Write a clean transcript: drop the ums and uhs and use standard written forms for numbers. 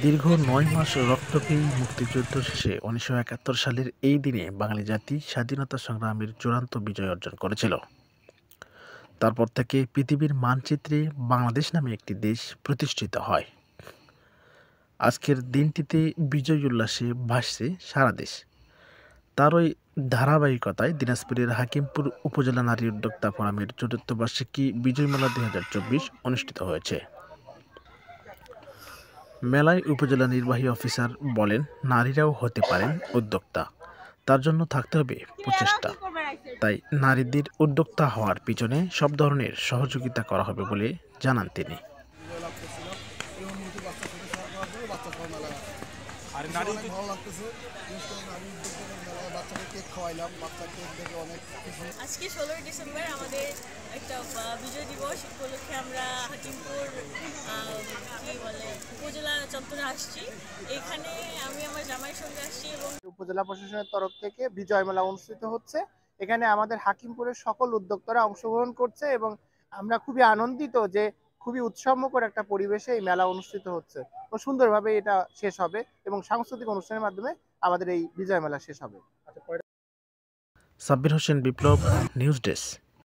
দীর্ঘ ৯ মাস রক্তক্ষয়ী মুক্তিযুদ্ধ শেষে ১৯৭১ সালের এই দিনে বাঙালি জাতি স্বাধীনতা সংগ্রামের চূড়ান্ত বিজয় অর্জন করেছিল। তারপর থেকে পৃথিবীর মানচিত্রে বাংলাদেশ নামে একটি দেশ প্রতিষ্ঠিত হয়। আজকের দিনটিতে বিজয় উল্লাসে ভাসছে সারা দেশ। তারই ধারাবাহিকতায় দিনাজপুরের হাকিমপুর উপজেলা নারী উদ্যোক্তা ফোরামের চতুর্থ বার্ষিকী বিজয় মেলা ২০২৪ অনুষ্ঠিত হয়েছে। মেলায় উপজেলা নির্বাহী অফিসার বলেন, নারীরাও হতে পারেন উদ্যোক্তা, তার জন্য থাকতে হবে প্রচেষ্টা। তাই নারীদের উদ্যোক্তা হওয়ার পিছনে সব ধরনের সহযোগিতা করা হবে বলে জানান তিনি। আজকে ১৬ই ডিসেম্বর আমাদের একটা বিজয় দিবস উপলক্ষে আমরা হাকিমপুর উপজেলা চত্বরে আসছি। এখানে আমি আমার জামাইয়ের সঙ্গে আসছি এবং উপজেলা প্রশাসনের তরফ থেকে বিজয় মেলা অনুষ্ঠিত হচ্ছে। এখানে আমাদের হাকিমপুরের সকল উদ্যোক্তারা অংশগ্রহণ করছে এবং আমরা খুবই আনন্দিত যে খুবই উৎসবমুখর একটা পরিবেশে এই মেলা অনুষ্ঠিত হচ্ছে ও সুন্দরভাবে এটা শেষ হবে এবং সাংস্কৃতিক অনুষ্ঠানের মাধ্যমে আমাদের এই বিজয় মেলা শেষ হবে। সাব্বির হোসেন বিপ্লব, নিউজ ডেস্ক।